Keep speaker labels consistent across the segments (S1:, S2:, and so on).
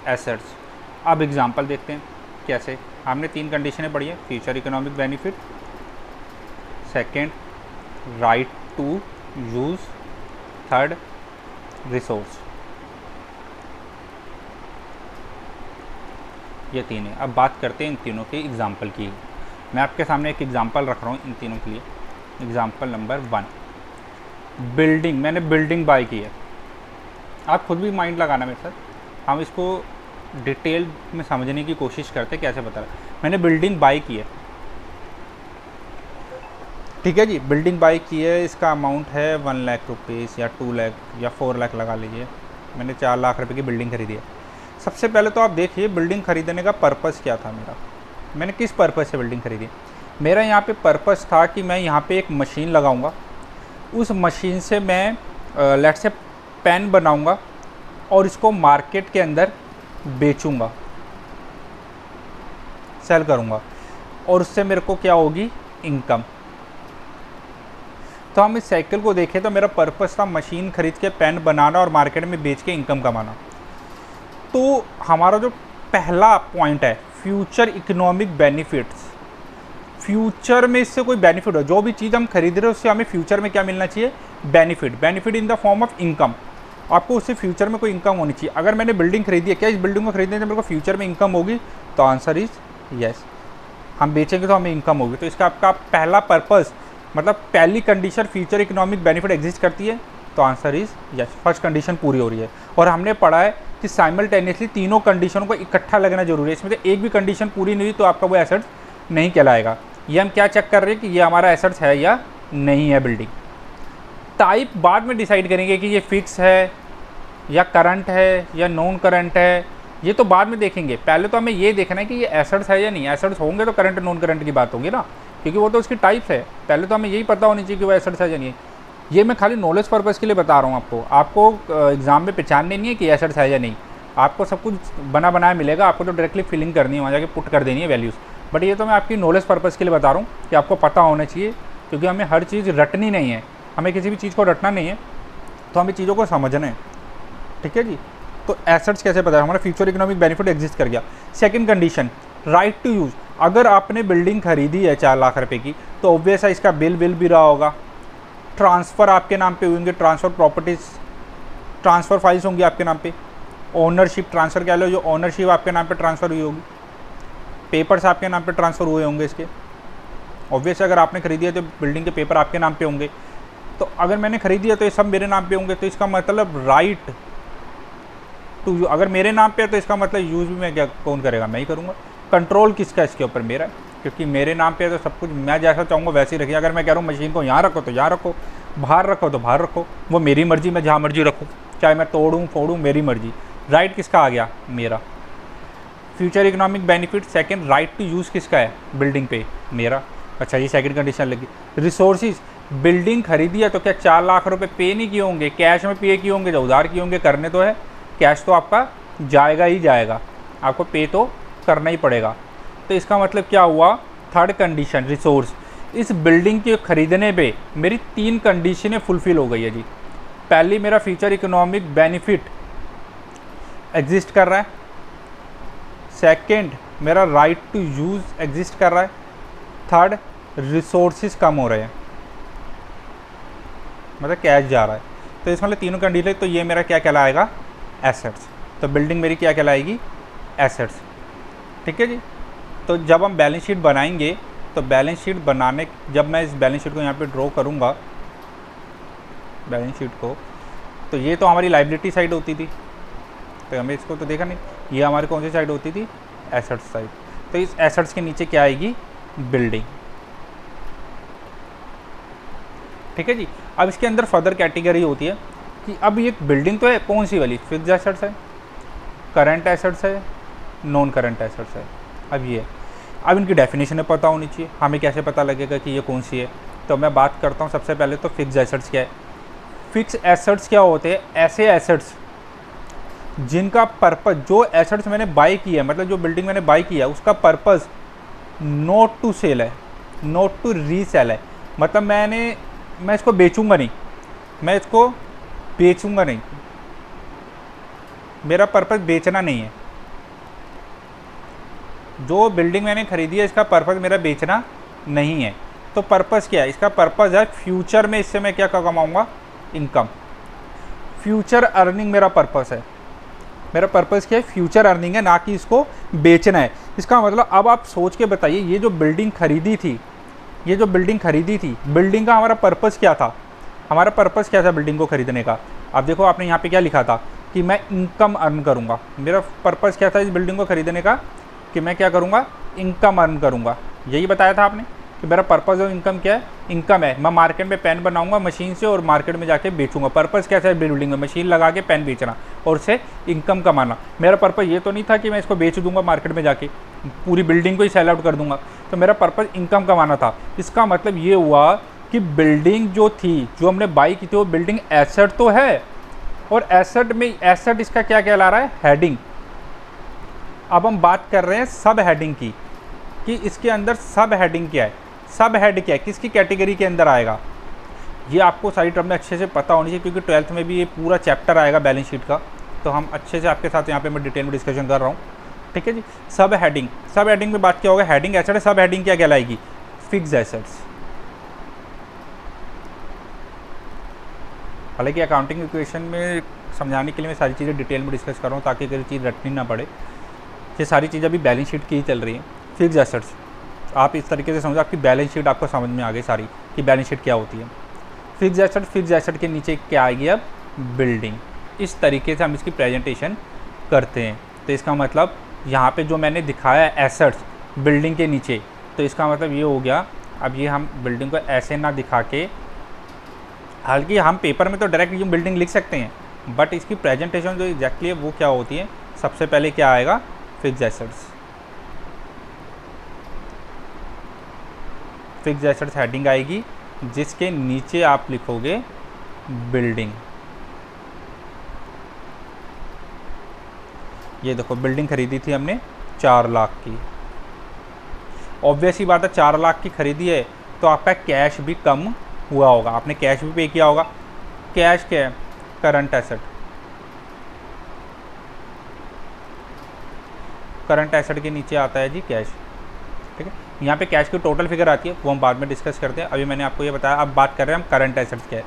S1: Assets. अब example देखते हैं कैसे। हमने 3 कंडीशनें पढ़ी हैं, future economic benefit, second right to use, third resource. ये 3 है। अब बात करते हैं इन तीनों के एग्जांपल की। मैं आपके सामने एक एग्जांपल रख रहा हूँ इन तीनों के लिए। Example number 1, building. मैंने बिल्डिंग बाय की है। आप खुद भी माइंड लगाना मेरे साथ, हम इसको डिटेल में समझने की कोशिश करते कैसे बता रहा। मैंने बिल्डिंग बाय की है, ठीक है जी। बिल्डिंग बाय की है, इसका अमाउंट है 1 लाख रुपीज़ या 2 लाख या 4 लाख लगा लीजिए। मैंने 4 लाख रुपए की बिल्डिंग खरीदी है। सबसे पहले तो आप देखिए बिल्डिंग खरीदने का पर्पस क्या था मेरा। मैंने किस पर्पस से बिल्डिंग खरीदी। मेरा यहाँ पे पर्पस था कि मैं यहाँ पे एक मशीन लगाऊंगा, उस मशीन से मैं लेट्स से पेन बनाऊंगा और इसको मार्केट के अंदर बेचूंगा, सेल करूंगा, और उससे मेरे को क्या होगी, इनकम। तो हम इस साइकिल को देखें तो मेरा पर्पस था मशीन खरीद के पेन बनाना और मार्केट में बेच के इनकम कमाना। तो हमारा जो पहला पॉइंट है फ्यूचर इकोनॉमिक बेनिफिट्स, फ्यूचर में इससे कोई बेनिफिट हो, जो भी चीज़ हम खरीद रहे हैं उससे हमें फ्यूचर में क्या मिलना चाहिए, benefit. Benefit in the form of income. आपको उससे फ्यूचर में कोई इनकम होनी चाहिए। अगर मैंने बिल्डिंग खरीदी है, क्या इस बिल्डिंग को खरीदने से मेरे को फ्यूचर में इनकम होगी, तो आंसर इज यस। हम बेचेंगे तो हमें इनकम होगी। तो इसका आपका पहला पर्पस, मतलब पहली condition future economic benefit exist करती है, तो answer is yes, first condition पूरी हो रही है। और हमने पढ़ा है कि साइमल्टेनियसली तीनों कंडीशनों को इकट्ठा लगना जरूरी है। इसमें से एक भी कंडीशन पूरी नहीं हुई तो आपका वो एसेट्स नहीं कहलाएगा। ये हम क्या चेक कर रहे हैं कि ये हमारा एसेट्स है या नहीं है। बिल्डिंग टाइप बाद में डिसाइड करेंगे कि ये फिक्स है या करंट है या नॉन करंट है, ये तो बाद में देखेंगे। पहले तो हमें ये देखना है कि ये एसेट्स है या नहीं। एसेट्स होंगे तो करंट नॉन करंट की बात होगी ना, क्योंकि वो तो उसकी टाइप्स है। पहले तो हमें यही पता होनी चाहिए कि वो एसेट्स है या नहीं है। ये मैं खाली नॉलेज पर्पज़ के लिए बता रहा हूँ आपको। आपको एग्जाम में पहचानने नहीं है कि एसेट्स है या नहीं। आपको सब कुछ बना बनाया मिलेगा, आपको तो डायरेक्टली फिलिंग करनी है, वहाँ जाके पुट कर देनी है वैल्यूज़। बट ये तो मैं आपकी नॉलेज पर्पज़ के लिए बता रहा हूँ कि आपको पता होना चाहिए, क्योंकि हमें हर चीज़ रटनी नहीं है, हमें किसी भी चीज़ को रटना नहीं है, तो हमें चीज़ों को समझना है, ठीक है जी। तो एसेट्स कैसे पता है, हमारा फ्यूचर इकोनॉमिक बेनिफिट एग्जिस्ट कर गया। Second condition right to use. अगर आपने बिल्डिंग खरीदी है 4 लाख रुपए की, तो ऑब्वियस है इसका बिल भी रहा होगा, ट्रांसफ़र आपके नाम पे होंगे, ट्रांसफ़र प्रॉपर्टीज़, ट्रांसफ़र फाइल्स होंगी आपके नाम पे, ओनरशिप ट्रांसफ़र कह लो, जो ओनरशिप आपके नाम पे ट्रांसफ़र हुई होगी, पेपर्स आपके नाम पे ट्रांसफ़र हुए होंगे इसके। ऑब्वियस अगर आपने खरीदी है तो बिल्डिंग के पेपर आपके नाम पे होंगे। तो अगर मैंने खरीदी है तो ये सब मेरे नाम पे होंगे, तो इसका मतलब राइट टू, अगर मेरे नाम पे है तो इसका मतलब यूज़ भी मैं क्या कौन करेगा, मैं ही करूँगा। कंट्रोल किसका इसके ऊपर, मेरा, क्योंकि मेरे नाम पे है तो सब कुछ मैं जैसा चाहूँगा वैसे ही रखिए। अगर मैं कह रहा हूँ मशीन को यहाँ रखो तो यहाँ रखो, बाहर रखो तो बाहर रखो, वो मेरी मर्जी, मैं जहाँ मर्जी रखूँ, चाहे मैं तोड़ूँ फोड़ूँ, मेरी मर्जी। राइट किसका आ गया, मेरा। Future economic benefit second, right to use किसका है, बिल्डिंग पे, मेरा। अच्छा ये सेकंड कंडीशन लगी। रिसोर्सेज, बिल्डिंग खरीदी है तो क्या 4 लाख रुपए पे नहीं किए होंगे, कैश में पे किए होंगे, जो उधार किए होंगे, करने तो है, कैश तो आपका जाएगा ही जाएगा, आपको पे तो करना ही पड़ेगा। तो इसका मतलब क्या हुआ, थर्ड कंडीशन रिसोर्स, इस बिल्डिंग के खरीदने पे मेरी 3 कंडीशनें फुलफ़िल हो गई है जी। पहली, मेरा फ्यूचर इकोनॉमिक बेनिफिट एग्जिस्ट कर रहा है। सेकंड, मेरा राइट टू यूज़ एग्जिस्ट कर रहा है। थर्ड, रिसोर्सेज कम हो रहे हैं, मतलब कैश जा रहा है। तो इसमें मतलब तीनों कंडीशन, तो ये मेरा क्या कहलाएगा, एसेट्स। तो बिल्डिंग मेरी क्या कहलाएगी, एसेट्स, ठीक है जी। तो जब हम बैलेंस शीट बनाएंगे, तो बैलेंस शीट बनाने, जब मैं इस बैलेंस शीट को यहाँ पे ड्रॉ करूँगा, बैलेंस शीट को, तो ये तो हमारी लाइबिलिटी साइड होती थी, तो हमें इसको तो देखा नहीं। ये हमारी कौन सी साइड होती थी, एसेट्स साइड। तो इस एसेट्स के नीचे क्या आएगी, बिल्डिंग, ठीक है जी। अब इसके अंदर फर्दर कैटेगरी होती है कि अब ये बिल्डिंग तो है, कौन सी वाली, फिक्स्ड एसेट्स है, करंट एसेट्स है, नॉन करंट एसेट्स है। अब इनकी डेफिनेशन पता होनी चाहिए। हमें कैसे पता लगेगा कि ये कौन सी है, तो मैं बात करता हूँ सबसे पहले तो फिक्स्ड एसेट्स क्या है। फिक्स एसेट्स क्या होते हैं, ऐसे एसेट्स जिनका पर्पस, जो एसेट्स मैंने बाय किया है, मतलब जो बिल्डिंग मैंने बाय किया है उसका पर्पस नॉट टू सेल है, नॉट टू रीसेल है। मतलब मैं इसको बेचूंगा नहीं, मैं इसको बेचूंगा नहीं, मेरा पर्पस बेचना नहीं है, जो बिल्डिंग मैंने खरीदी है इसका पर्पज़ मेरा बेचना नहीं है। तो पर्पज़ क्या है, इसका पर्पज़ है फ्यूचर में इससे मैं क्या कमाऊँगा, इनकम। फ्यूचर अर्निंग मेरा पर्पज़ है। मेरा पर्पज़ क्या है, फ्यूचर अर्निंग है, ना कि इसको बेचना है। इसका मतलब अब आप सोच के बताइए, ये जो बिल्डिंग खरीदी थी, बिल्डिंग का हमारा पर्पज़ क्या था, हमारा पर्पज़ क्या था बिल्डिंग को खरीदने का। अब देखो आपने यहाँ पे क्या लिखा था कि मैं इनकम अर्न करूँगा। मेरा पर्पज़ क्या था इस बिल्डिंग को खरीदने का, कि मैं क्या करूँगा, इनकम अर्न करूँगा। यही बताया था आपने कि मेरा पर्पज़ और इनकम क्या है, इनकम है। मैं मार्केट में पेन बनाऊंगा मशीन से और मार्केट में जाके बेचूंगा। पर्पज़ कैसा है बिल्डिंग में, मशीन लगा के पेन बेचना और उससे इनकम कमाना। मेरा पर्पज़ ये तो नहीं था कि मैं इसको बेच दूंगा मार्केट में जाके, पूरी बिल्डिंग को ही सेल आउट कर दूंगा। तो मेरा पर्पज़ इनकम कमाना था। इसका मतलब ये हुआ कि बिल्डिंग जो थी, जो हमने बाई की थी, वो बिल्डिंग एसेट तो है, और एसेट में एसेट इसका क्या कहला रहा है, हेडिंग। अब हम बात कर रहे हैं सब हेडिंग की, कि इसके अंदर सब हेडिंग क्या है, सब हेड क्या है, किसकी कैटेगरी के अंदर आएगा। ये आपको सारी टर्म में अच्छे से पता होनी चाहिए, क्योंकि 12th में भी ये पूरा चैप्टर आएगा बैलेंस शीट का। तो हम अच्छे से आपके साथ यहाँ पे मैं डिटेल में डिस्कशन कर रहा हूँ, ठीक है जी। सब हेडिंग में बात क्या होगा, हेडिंग एसेट है, सब हेडिंग क्या कहलाएगी, फिक्स एसेट्स। हालांकि अकाउंटिंग इक्वेशन में समझाने के लिए मैं सारी चीज़ें डिटेल में डिस्कस कर रहा हूँ, ताकि कोई चीज़ रटनी ना पड़े। ये सारी चीज़ें अभी बैलेंस शीट की ही चल रही हैं। फिक्स एसेट्स आप इस तरीके से समझो, आपकी बैलेंस शीट आपको समझ में आ गई सारी, कि बैलेंस शीट क्या होती है। फिक्स एसेट के नीचे क्या आएगी, अब बिल्डिंग। इस तरीके से हम इसकी प्रेजेंटेशन करते हैं। तो इसका मतलब यहाँ पे जो मैंने दिखाया एसेट्स बिल्डिंग के नीचे, तो इसका मतलब ये हो गया। अब ये हम बिल्डिंग को ऐसे ना दिखा के, हालांकि हम पेपर में तो डायरेक्ट ये बिल्डिंग लिख सकते हैं, बट इसकी प्रेजेंटेशन जो एग्जैक्टली है वो क्या होती है, सबसे पहले क्या आएगा, fix assets. Fix assets heading आएगी, जिसके नीचे आप लिखोगे बिल्डिंग। ये देखो बिल्डिंग खरीदी थी हमने 4 लाख की। ऑब्वियस ही बात है, 4 लाख की खरीदी है तो आपका कैश भी कम हुआ होगा, आपने कैश भी पे किया होगा। कैश क्या है, करंट एसेट। करंट एसेट के नीचे आता है जी कैश, ठीक है। यहाँ पे कैश की टोटल फिगर आती है, वो हम बाद में डिस्कस करते हैं। अभी मैंने आपको ये बताया, अब बात कर रहे हैं हम करंट एसेट्स क्या है।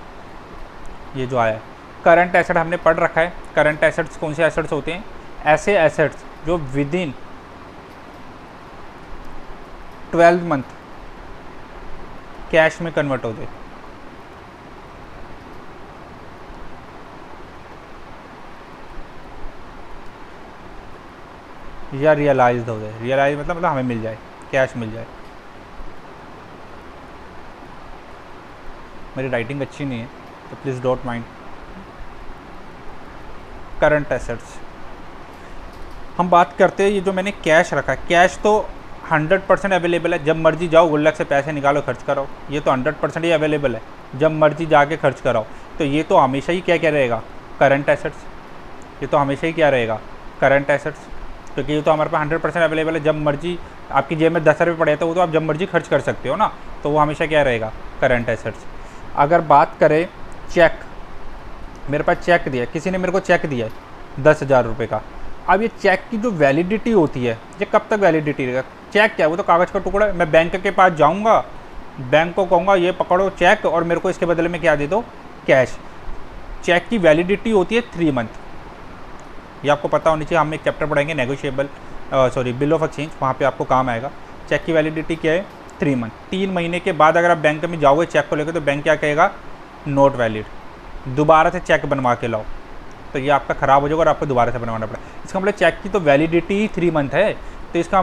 S1: ये जो आया है करंट एसेट हमने पढ़ रखा है। करंट एसेट्स कौन से एसेट्स होते हैं, ऐसे एसेट्स जो विद इन 12 मंथ कैश में कन्वर्ट होते हैं, या रियलाइज्ड हो जाए। रियलाइज मतलब हमें मिल जाए, कैश मिल जाए। मेरी राइटिंग अच्छी नहीं है तो please don't mind. Current assets हम बात करते हैं, ये जो मैंने कैश रखा है, कैश तो 100% अवेलेबल है, जब मर्जी जाओ गुल्लक से पैसे निकालो खर्च कराओ। ये तो 100% ही अवेलेबल है, जब मर्जी जाके खर्च कराओ। तो ये तो हमेशा ही क्या रहेगा, करंट एसेट्स। ये तो हमेशा ही क्या रहेगा, करंट एसेट्स, क्योंकि ये तो हमारे पास 100% अवेलेबल है। जब मर्जी आपकी जेब में 10 रुपये पड़े तो वो तो आप जब मर्जी खर्च कर सकते हो ना, तो वो हमेशा क्या रहेगा, करंट एसेट्स। अगर बात करें चेक, मेरे पास चेक दिया, किसी ने मेरे को चेक दिया है 10,000 रुपये का। अब ये चेक की जो वैलिडिटी होती है, ये कब तक वैलिडिटी रहेगा। चेक क्या है, वो तो कागज़ का टुकड़ा है। मैं बैंक के पास जाऊँगा, बैंक को कहूँगा ये पकड़ो चेक और मेरे को इसके बदले में क्या दे दो, कैश। चेक की वैलिडिटी होती है 3 मंथ। ये आपको पता होनी चाहिए, हम एक चैप्टर पढ़ेंगे नेगोशिएबल बिल ऑफ एक्सचेंज, वहाँ पे आपको काम आएगा। चेक की वैलिडिटी क्या है, 3 मंथ। 3 महीने के बाद अगर आप बैंक में जाओगे चेक को लेकर, तो बैंक क्या कहेगा, नॉट वैलिड, दोबारा से चेक बनवा के लाओ। तो ये आपका ख़राब हो जाएगा और आपको दोबारा से बनवाना पड़ेगा। इसका मतलब चेक की तो वैलिडिटी ही 3 मंथ है। तो इसका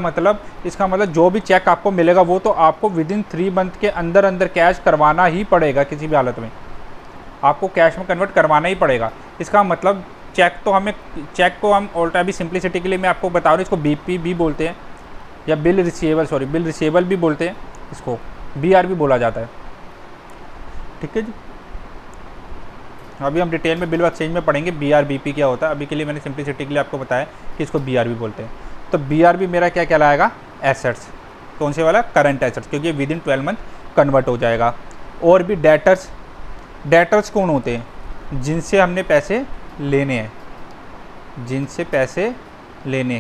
S1: मतलब जो भी चेक आपको मिलेगा वो तो आपको विद इन 3 मंथ के अंदर अंदर कैश करवाना ही पड़ेगा। किसी भी हालत में आपको कैश में कन्वर्ट करवाना ही पड़ेगा। इसका मतलब चेक को हम ऑल्टा भी सिंप्लिसिटी के लिए मैं आपको बता रहा हूँ, इसको बीपी भी बोलते हैं, या बिल रिसीवेबल भी बोलते हैं, इसको बीआर भी बोला जाता है, ठीक है जी। अभी हम डिटेल में बिल ऑफ एक्सचेंज में पढ़ेंगे बीआर बीपी क्या होता है। अभी के लिए मैंने सिंप्लिसिटी के लिए आपको बताया कि इसको बीआर भी बोलते हैं। तो बीआर भी मेरा क्या कहलाएगा, एसेट्स। कौन से वाला, करंट एसेट्स, क्योंकि विद इन 12 मंथ कन्वर्ट हो जाएगा। और भी डेटर्स कौन होते हैं, जिनसे हमने पैसे लेने हैं,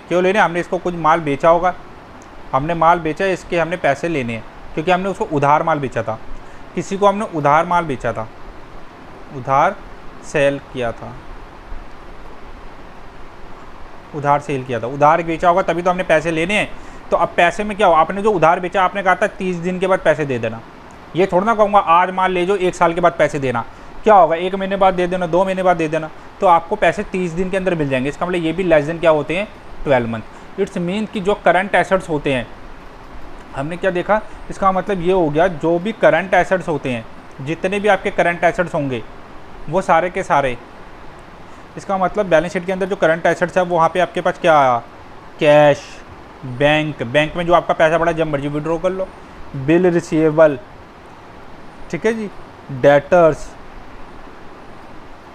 S1: क्यों लेने हैं, हमने इसको कुछ माल बेचा होगा हमने माल बेचा, इसके हमने पैसे लेने हैं, क्योंकि हमने उसको उधार माल बेचा था, किसी को हमने उधार माल बेचा था, उधार सेल किया था, उधार सेल किया था, उधार बेचा होगा तभी तो हमने पैसे लेने हैं। तो अब पैसे में क्या हो, आपने जो उधार बेचा आपने कहा था 30 दिन के बाद पैसे दे देना, ये थोड़ा ना कहूँगा आज माल ले जाओ 1 साल के बाद पैसे देना। क्या होगा, 1 महीने बाद दे देना, 2 महीने बाद दे देना, तो आपको पैसे 30 दिन के अंदर मिल जाएंगे। इसका मतलब ये भी लेस देन क्या होते हैं, 12 मंथ। इट्स मीन कि जो करंट एसेट्स होते हैं, हमने क्या देखा, इसका मतलब ये हो गया जो भी करंट एसेट्स होते हैं, जितने भी आपके करंट एसेट्स होंगे वो सारे के सारे, इसका मतलब बैलेंस शीट के अंदर जो करंट एसेट्स है वहाँ पे आपके पास क्या आया, कैश, बैंक में जो आपका पैसा पड़ा जब मर्जी विड्रॉ कर लो, बिल रिसीवेबल, ठीक है जी, डेटर्स,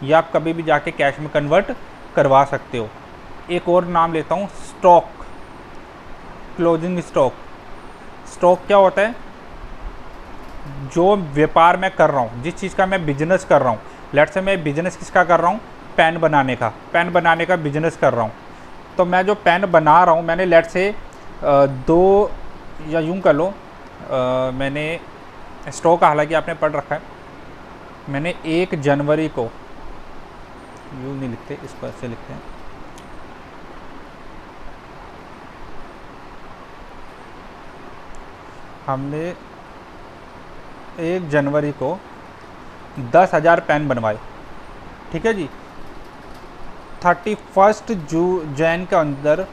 S1: या आप कभी भी जाके कैश में कन्वर्ट करवा सकते हो। एक और नाम लेता हूँ, स्टॉक, क्लोजिंग स्टॉक। स्टॉक क्या होता है, जो व्यापार मैं कर रहा हूँ, जिस चीज़ का मैं बिजनेस कर रहा हूँ, लेट्स से मैं बिजनेस किसका कर रहा हूँ, पेन बनाने का बिजनेस कर रहा हूँ। तो मैं जो पेन बना रहा हूँ, मैंने लेट्स से 2 या यूँ कर लो, मैंने स्टॉक हालांकि आपने पढ़ रखा है, मैंने 1 जनवरी को, यूँ नहीं लिखते, इस पर से लिखते हैं, हमने 1 जनवरी को 10,000 पेन बनवाए, ठीक है जी। 31 जैन के अंदर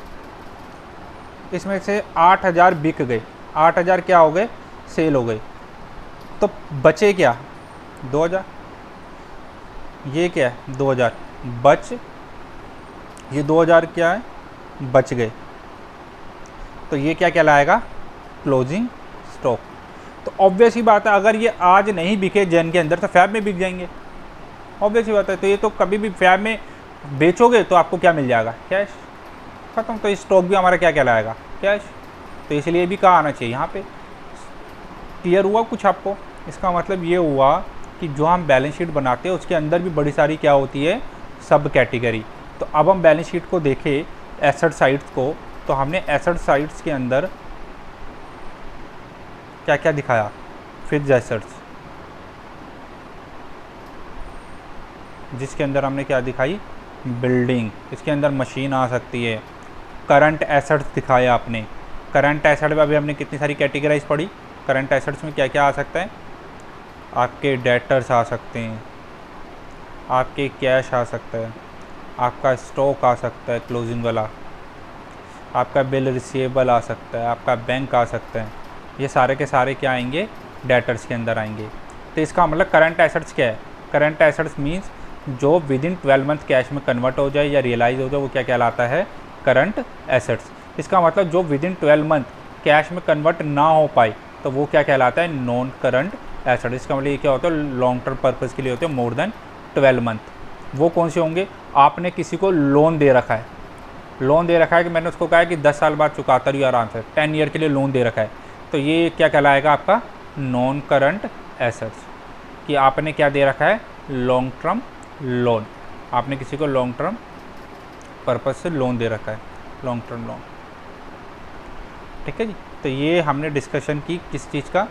S1: इसमें से 8,000 बिक गए, 8,000 क्या हो गए, सेल हो गए, तो बचे क्या, 2,000, ये क्या है 2,000 बच, ये 2,000 क्या है, बच गए, तो ये क्या कहलाएगा, क्लोजिंग स्टॉक। तो ऑब्वियस ही बात है, अगर ये आज नहीं बिके जैन के अंदर तो फैब में बिक जाएंगे, ऑब्वियस ही बात है। तो ये तो कभी भी फैब में बेचोगे तो आपको क्या मिल जाएगा, कैश, खत्म। तो स्टॉक भी हमारा क्या कहलाएगा, कैश। तो इसलिए भी कहाँ आना चाहिए यहाँ पे। क्लियर हुआ कुछ आपको। इसका मतलब ये हुआ कि जो हम बैलेंस शीट बनाते हैं उसके अंदर भी बड़ी सारी क्या होती है, सब कैटेगरी। तो अब हम बैलेंस शीट को देखें, एसेट साइड्स को, तो हमने एसेट साइड्स के अंदर क्या क्या दिखाया, फिक्स्ड एसेट्स, जिसके अंदर हमने क्या दिखाई, बिल्डिंग, इसके अंदर मशीन आ सकती है। करंट एसेट्स दिखाया आपने, करंट एसेट में अभी हमने कितनी सारी कैटेगराइज पढ़ी। करंट एसेट्स में क्या क्या आ सकता है, आपके डेटर्स आ सकते हैं, आपके कैश आ सकता है, आपका स्टॉक आ सकता है क्लोजिंग वाला, आपका बिल रिसीवेबल आ सकता है, आपका बैंक आ सकता है। ये सारे के सारे क्या आएंगे, डेटर्स के अंदर आएंगे। तो इसका मतलब करंट एसेट्स क्या है, करंट एसेट्स मीन्स जो विद इन 12 मंथ कैश में कन्वर्ट हो जाए या रियलाइज हो जाए वो क्या कहलाता है, करंट एसेट्स। इसका मतलब जो विद इन 12 मंथ कैश में कन्वर्ट ना हो पाए तो वो क्या कहलाता है, नॉन करंट एसेट। इसका मतलब ये क्या होता है, लॉन्ग टर्म पर्पज़ के लिए होते हैं, मोर देन 12 मंथ। वो कौन से होंगे, आपने किसी को लोन दे रखा है, लोन दे रखा है कि मैंने उसको कहा है कि 10 साल बाद चुकाता रही आराम से, 10 ईयर के लिए लोन दे रखा है, तो ये क्या कहलाएगा आपका, नॉन करंट एसेट्स। कि आपने क्या दे रखा है, लॉन्ग टर्म लोन, आपने किसी को लॉन्ग टर्म पर्पज़ से लोन दे रखा है, लॉन्ग टर्म लोन, ठीक है जी। तो ये हमने डिस्कशन की किस चीज़ का,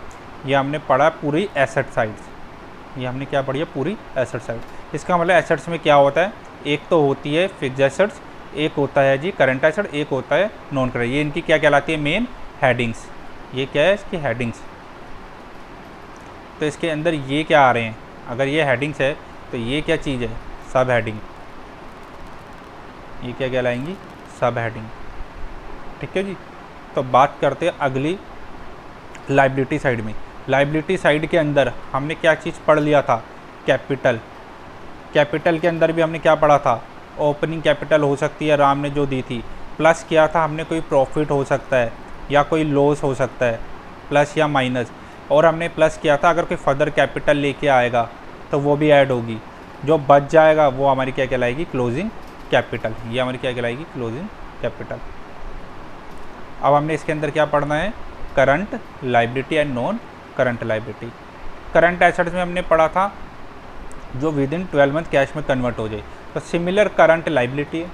S1: ये हमने पढ़ा पूरी एसेट साइड्स, ये हमने क्या पढ़ी है, पूरी एसेट साइड। इसका मतलब एसेट्स में क्या होता है, एक तो होती है फिक्स्ड एसेट्स, एक होता है जी करंट एसेट, एक होता है नॉन करंट। ये इनकी क्या कहलाती है, मेन हेडिंग्स। ये क्या है, इसकी हेडिंग्स। तो इसके अंदर ये क्या आ रहे हैं, अगर ये हेडिंग्स है तो ये क्या चीज़ है, सब हेडिंग, ये क्या कहलाएंगी, सब हेडिंग, ठीक है जी। तो बात करते हैं अगली लायबिलिटी साइड में। लायबिलिटी साइड के अंदर हमने क्या चीज़ पढ़ लिया था, कैपिटल। कैपिटल के अंदर भी हमने क्या पढ़ा था, ओपनिंग कैपिटल हो सकती है राम ने जो दी थी, प्लस किया था हमने कोई प्रॉफिट हो सकता है या कोई लॉस हो सकता है, प्लस या माइनस, और हमने प्लस किया था अगर कोई फर्दर कैपिटल लेके आएगा तो वो भी ऐड होगी, जो बच जाएगा वो हमारी क्या कहलाएगी, क्लोजिंग कैपिटल। ये हमारी क्या कहलाएगी, क्लोजिंग कैपिटल। अब हमने इसके अंदर क्या पढ़ना है, current liability and non current liability. Current assets में हमने पढ़ा था जो विद इन 12 मंथ कैश में कन्वर्ट हो जाए, तो सिमिलर करंट लायबिलिटी है।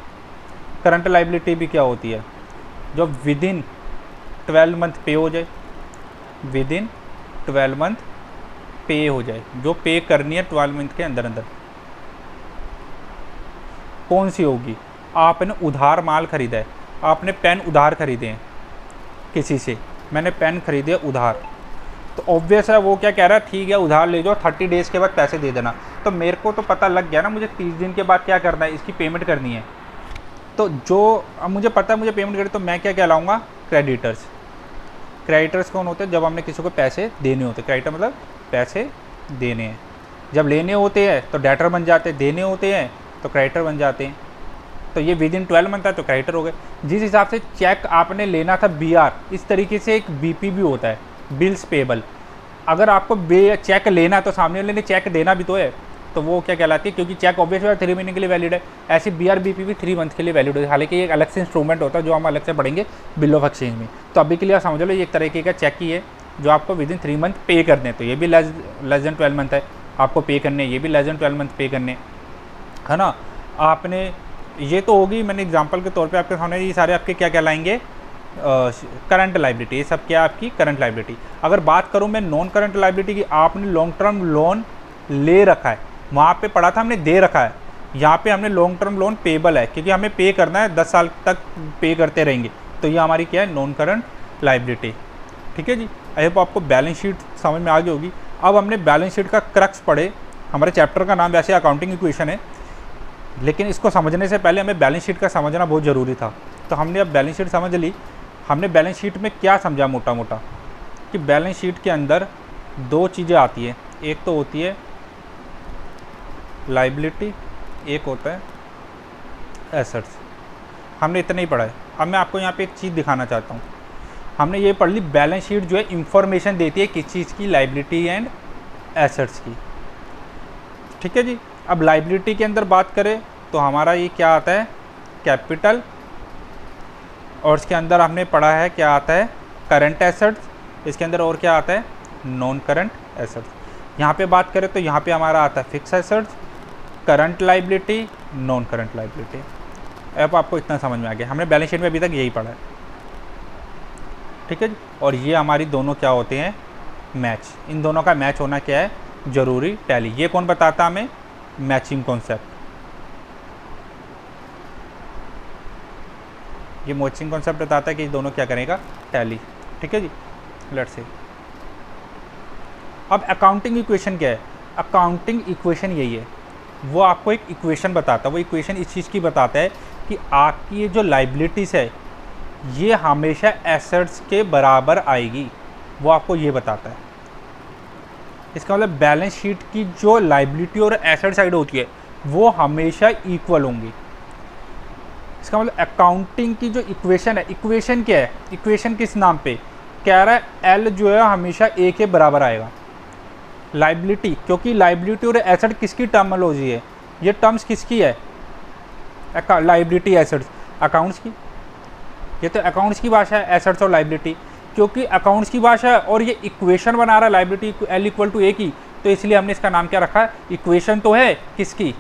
S1: करंट लायबिलिटी भी क्या होती है, जो विद इन 12 मंथ पे हो जाए, विद इन 12 मंथ पे हो जाए, जो पे करनी है 12 मंथ के अंदर अंदर। कौन सी होगी? आपने उधार माल खरीदा है, आपने पेन उधार खरीदे हैं किसी से, मैंने पेन खरीदे उधार, तो ऑब्वियस है वो क्या कह रहा है, ठीक है उधार ले जाओ, 30 डेज़ के बाद पैसे दे देना। तो मेरे को तो पता लग गया ना मुझे 30 दिन के बाद क्या करना है, इसकी पेमेंट करनी है। तो जो अब मुझे पता है मुझे पेमेंट करनी, तो मैं क्या कहलाऊँगा? क्रेडिटर्स। क्रेडिटर्स कौन होते हैं? जब हमने किसी को पैसे देने होते हैं। क्रेडिटर मतलब पैसे देने हैं। जब लेने होते हैं तो डेटर बन जाते हैं, देने होते हैं तो क्रेडिटर बन जाते हैं। तो ये विद इन 12 मंथ है तो क्रेडिटर हो गए। जिस हिसाब से चेक आपने लेना था BR, इस तरीके से एक BP भी होता है, बिल्स पेबल। अगर आपको चेक लेना है तो सामने वाले ने चेक देना भी तो है, तो वो क्या कहलाती है, क्योंकि चेक ऑब्वियस 3 महीने के लिए वैलिड है, ऐसे BR BP भी 3 मंथ के लिए वैलिड है। हालांकि ये एक अलग से इंस्ट्रूमेंट होता है जो हम अलग से पढ़ेंगे बिल ऑफ एक्सचेंज में। तो अभी के लिए आप समझ लो ये एक तरीके का चेक ही है जो आपको विद इन 3 मंथ पे करने हैं। तो ये भी लेस देन 12 मंथ है आपको पे करने, ये भी लेस देन 12 मंथ पे करने, है ना। आपने ये तो होगी, मैंने एग्जांपल के तौर पे आपके सामने, ये सारे आपके क्या कहलाएंगे? Current liability. ये सब क्या आपकी करंट लाइबिलिटी। अगर बात करूं मैं नॉन करंट लाइबिलिटी की, आपने लॉन्ग टर्म लोन ले रखा है, वहाँ पे पढ़ा था हमने दे रखा है, यहाँ पे हमने लॉन्ग टर्म लोन पेबल है क्योंकि हमें पे करना है, 10 साल तक पे करते रहेंगे, तो ये हमारी क्या है? Non current liability. ठीक है जी, आई होप आपको बैलेंस शीट समझ में आ गई होगी। अब हमने बैलेंस शीट का क्रक्स पढ़े। हमारे चैप्टर का नाम वैसे अकाउंटिंग इक्वेशन है, लेकिन इसको समझने से पहले हमें बैलेंस शीट का समझना बहुत ज़रूरी था। तो हमने अब बैलेंस शीट समझ ली। हमने बैलेंस शीट में क्या समझा मोटा मोटा, कि बैलेंस शीट के अंदर 2 चीज़ें आती हैं, एक तो होती है लाइबिलिटी, एक होता है एसेट्स। हमने इतना ही पढ़ा है। अब मैं आपको यहाँ पे एक चीज़ दिखाना चाहता हूँ। हमने ये पढ़ ली बैलेंस शीट जो है इंफॉर्मेशन देती है किस चीज़ की? लाइबिलिटी एंड एसेट्स की। ठीक है जी। अब लाइबिलिटी के अंदर बात करें तो हमारा ये क्या आता है? कैपिटल, और इसके अंदर हमने पढ़ा है क्या आता है? Current assets. इसके अंदर और क्या आता है? Non current assets. यहाँ पे बात करें तो यहाँ पे हमारा आता है fix assets, current liability, non current liability. अब आपको इतना समझ में आ गया। हमने बैलेंस शीट में अभी तक यही पढ़ा है। ठीक है जी। और ये हमारी दोनों क्या होते हैं? मैच। इन दोनों का मैच होना क्या है? जरूरी। टैली। ये कौन बताता हमें? Matching concept. ये मैचिंग कॉन्सेप्ट बताता है कि दोनों क्या करेगा? टैली। ठीक है जी। लेट्स से अब अकाउंटिंग इक्वेशन क्या है? अकाउंटिंग इक्वेशन यही है, वो आपको एक इक्वेशन बताता है। वो इक्वेशन इस चीज़ की बताता है कि आपकी ये जो लाइबिलिटीज़ है ये हमेशा एसेट्स के बराबर आएगी, वो आपको ये बताता है। इसका मतलब बैलेंस शीट की जो लाइबिलिटी और एसेट साइड होती है वो हमेशा इक्वल होंगी। इसका मतलब अकाउंटिंग की जो इक्वेशन है, इक्वेशन क्या है? इक्वेशन किस नाम पे कह रहा है? एल जो है हमेशा ए के बराबर आएगा। लाइबिलिटी, क्योंकि लाइबिलिटी और एसेट किसकी टर्मिनोलॉजी है? ये टर्म्स किसकी है? लाइबिलिटी एसेट्स अकाउंट्स की। ये तो अकाउंट्स की भाषा है, एसेट्स और लाइबिलिटी। क्योंकि अकाउंट्स की भाषा है और ये इक्वेशन बना रहा है लाइबिलिटी एल इक्वल टू ए की, तो इसलिए हमने इसका नाम क्या रखा है? इक्वेशन तो है किसकी?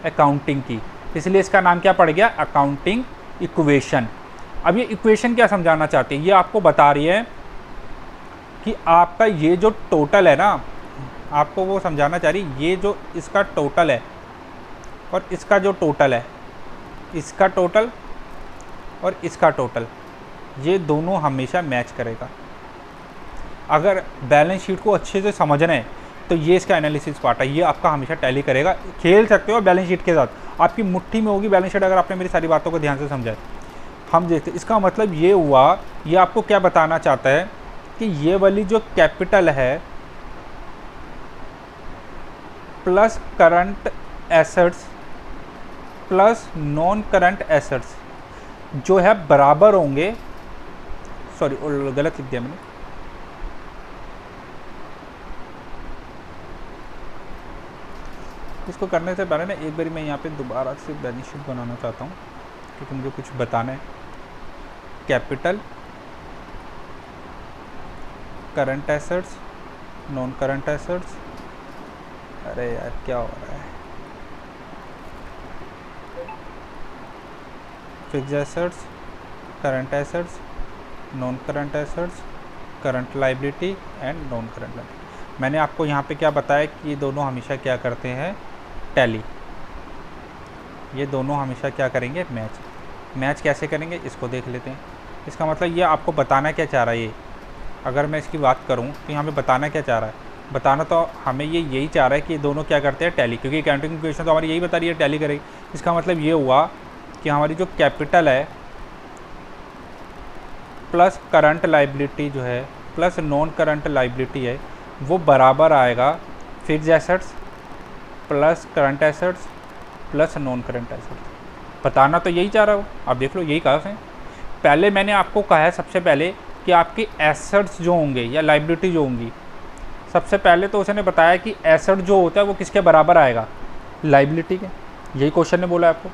S1: अकाउंटिंग की, इसलिए इसका नाम क्या पड़ गया? Accounting equation. अब ये इक्वेशन क्या समझाना चाहती है? ये आपको बता रही है कि आपका ये जो टोटल है ना, आपको वो समझाना चाह रही, ये जो इसका टोटल है और इसका जो टोटल है, इसका टोटल और इसका टोटल, ये दोनों हमेशा मैच करेगा। अगर बैलेंस शीट को अच्छे से समझना है तो ये इसका एनालिसिस पार्ट है, ये आपका हमेशा टैली करेगा। खेल सकते हो बैलेंस शीट के साथ, आपकी मुट्ठी में होगी बैलेंस शीट अगर आपने मेरी सारी बातों को ध्यान से समझा है। हम देखते, इसका मतलब ये हुआ, ये आपको क्या बताना चाहता है कि ये वाली जो कैपिटल है plus current assets plus non current assets जो है बराबर होंगे। सॉरी गलत लिख दिया मैंने। इसको करने से पहले ना एक बार मैं यहाँ पे दोबारा से बैलेंस शीट बनाना चाहता हूँ क्योंकि मुझे कुछ बताना है। Capital, current assets, non current assets, अरे यार क्या हो रहा है? Fixed assets, current assets, non current assets, current liability and non current liability. मैंने आपको यहाँ पे क्या बताया कि ये दोनों हमेशा क्या करते हैं, टैली। ये दोनों हमेशा क्या करेंगे, मैच कैसे करेंगे इसको देख लेते हैं। इसका मतलब ये आपको बताना क्या चाह रहा है, ये अगर मैं इसकी बात करूँ तो यहाँ पे बताना क्या चाह रहा है, बताना तो हमें ये यही चाह रहा है कि ये दोनों क्या करते हैं, टैली, क्योंकि अकाउंटिंग इक्वेशन तो हमारी यही बता रही है टैली करेगी। इसका मतलब ये हुआ कि हमारी जो कैपिटल है प्लस करंट लाइबिलिटी जो है प्लस नॉन करंट लाइबिलिटी है वो बराबर आएगा fixed assets plus current assets plus non current assets. बताना तो यही चाह रहा हो, आप देख लो यही कहा है। पहले मैंने आपको कहा है सबसे पहले कि आपके एसेट्स जो होंगे या लाइबिलिटी जो होंगी, सबसे पहले तो उसने बताया कि एसेट जो होता है वो किसके बराबर आएगा, लाइबिलिटी के। यही क्वेश्चन ने बोला आपको,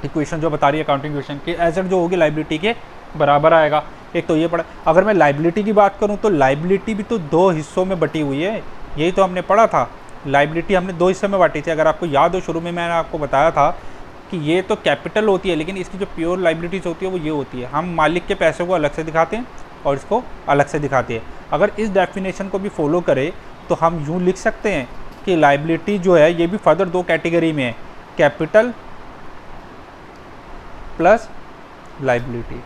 S1: इक्वेशन जो बता रही है अकाउंटिंग इक्वेशन कि एसेट जो होगी लाइबिलिटी के बराबर आएगा। एक तो ये पढ़ा। अगर मैं लाइबिलिटी की बात करूं तो लाइबिलिटी भी तो दो हिस्सों में बटी हुई है, यही तो हमने पढ़ा था। लाइबिलिटी हमने दो हिस्सों में बांटी थी, अगर आपको याद हो शुरू में मैंने आपको बताया था कि ये तो कैपिटल होती है लेकिन इसकी जो प्योर लाइबिलिटीज होती है वो ये होती है, हम मालिक के पैसे को अलग से दिखाते हैं और इसको अलग से दिखाते हैं। अगर इस डेफिनेशन को भी फॉलो करें तो हम यूँ लिख सकते हैं कि लाइबिलिटी जो है ये भी फर्दर दो कैटेगरी में है, कैपिटल प्लस लाइबिलिटी।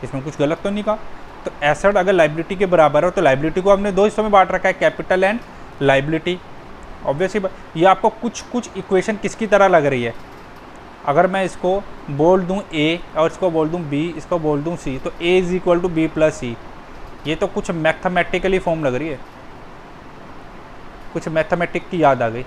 S1: इसमें कुछ गलत तो नहीं कहा। तो एसेट अगर लाइबिलिटी के बराबर हो तो लाइबिलिटी को हमने दो हिस्सों में बांट रखा है, कैपिटल एंड लाइबिलिटी। ऑब्वियसली ये आपको कुछ इक्वेशन किसकी तरह लग रही है, अगर मैं इसको बोल दूं ए और इसको बोल दूं बी, इसको बोल दूं सी, तो A is equal to B plus C. ये तो कुछ मैथमेटिकली फॉर्म लग रही है, कुछ मैथमेटिक की याद आ गई।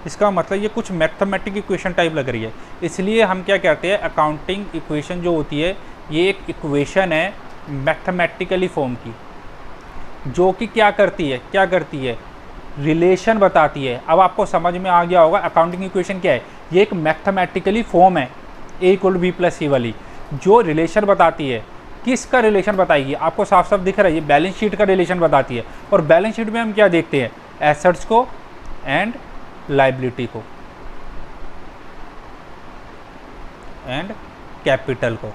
S1: इसका मतलब ये कुछ मैथमेटिक इक्वेशन टाइप लग रही है। इसलिए हम क्या कहते हैं, अकाउंटिंग इक्वेशन जो होती है ये एक इक्वेशन है मैथमेटिकली फॉर्म की, जो कि क्या करती है, रिलेशन बताती है। अब आपको समझ में आ गया होगा अकाउंटिंग इक्वेशन क्या है, ये एक मैथमेटिकली फॉर्म है ए इक्वल टू बी प्लस सी वाली, जो रिलेशन बताती है। किसका रिलेशन बताएगी, आपको साफ साफ दिख रहा है, ये बैलेंस शीट का रिलेशन बताती है। और बैलेंस शीट में हम क्या देखते हैं, एसेट्स को एंड लाइबिलिटी को एंड कैपिटल को।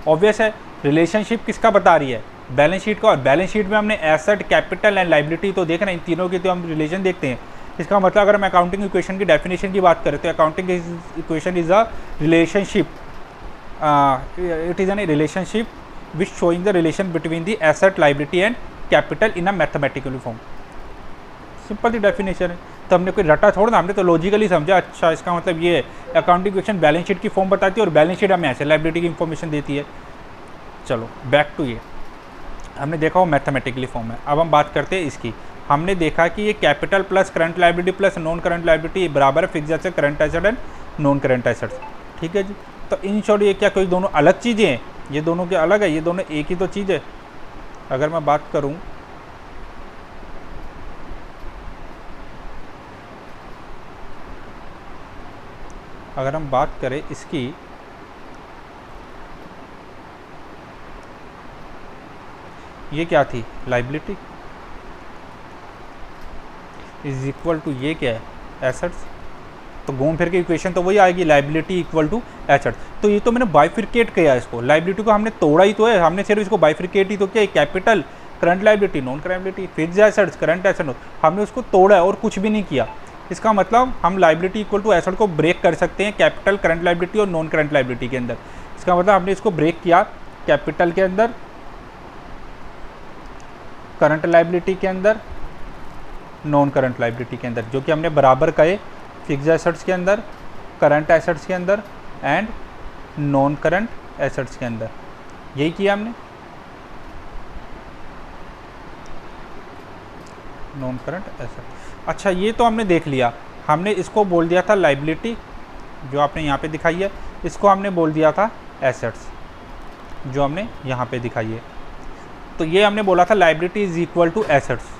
S1: ऑब्वियस है रिलेशनशिप किसका बता रही है, बैलेंस शीट का। और बैलेंस शीट में हमने एसेट, कैपिटल एंड लाइबिलिटी तो देख रहे हैं, इन तीनों की तो हम रिलेशन देखते हैं। इसका मतलब अगर हम अकाउंटिंग इक्वेशन की डेफिनेशन की बात करें तो accounting equation is a relationship, it is an relationship which showing the relation between the asset, liability and capital in a mathematical form. Simple सी डेफिनेशन है। तो हमने कोई रटा छोड़ ना, हमने तो लॉजिकली समझा, अच्छा इसका मतलब ये है अकाउंटिंग इक्वेशन बैलेंस शीट की फॉर्म बताती है और बैलेंस शीट हमें ऐसे लाइबिलिटी की इंफॉर्मेशन देती है। चलो बैक टू ये, हमने देखा वो मैथमेटिकली फॉर्म है। अब हम बात करते हैं इसकी। हमने देखा कि ये capital plus current liability plus non current liability बराबर है fixed asset, current asset and non current assets. ठीक है जी। तो इन शॉर्ट ये क्या कोई दोनों अलग चीज़ें हैं, ये दोनों क्या अलग है, ये दोनों एक ही तो चीज़ है। अगर मैं बात करूँ अगर हम बात करें इसकी, ये क्या थी, लाइबिलिटी इज इक्वल टू ये क्या है, एसेट्स। तो घूम फिर के इक्वेशन तो वही आएगी, लाइबिलिटी इक्वल टू एसेट्स। तो ये तो मैंने बाइफिकेट किया इसको, लाइबिलिटी को हमने तोड़ा ही तो है, हमने सिर्फ इसको बाइफिकेट ही तो किया, capital, current liability, non current liability, fixed assets, current asset, हमने उसको तोड़ा है और कुछ भी नहीं किया। इसका मतलब हम लाइबिलिटी इक्वल टू एसेट को ब्रेक कर सकते हैं कैपिटल, करंट लाइबिलिटी और नॉन करंट लाइबिलिटी के अंदर। इसका मतलब हमने इसको ब्रेक किया कैपिटल के अंदर, करंट लाइबिलिटी के अंदर, नॉन करंट लाइबिलिटी के अंदर, जो कि हमने बराबर कहे फिक्स्ड एसेट्स के अंदर, करंट एसेट्स के अंदर एंड नॉन करंट एसेट्स के अंदर। यही किया हमने, नॉन करंट एसेट। अच्छा ये तो हमने देख लिया, हमने इसको बोल दिया था लाइबिलिटी जो आपने यहाँ पे दिखाई है, इसको हमने बोल दिया था एसेट्स जो हमने यहाँ पे दिखाई है। तो ये हमने बोला था liability is equal to assets.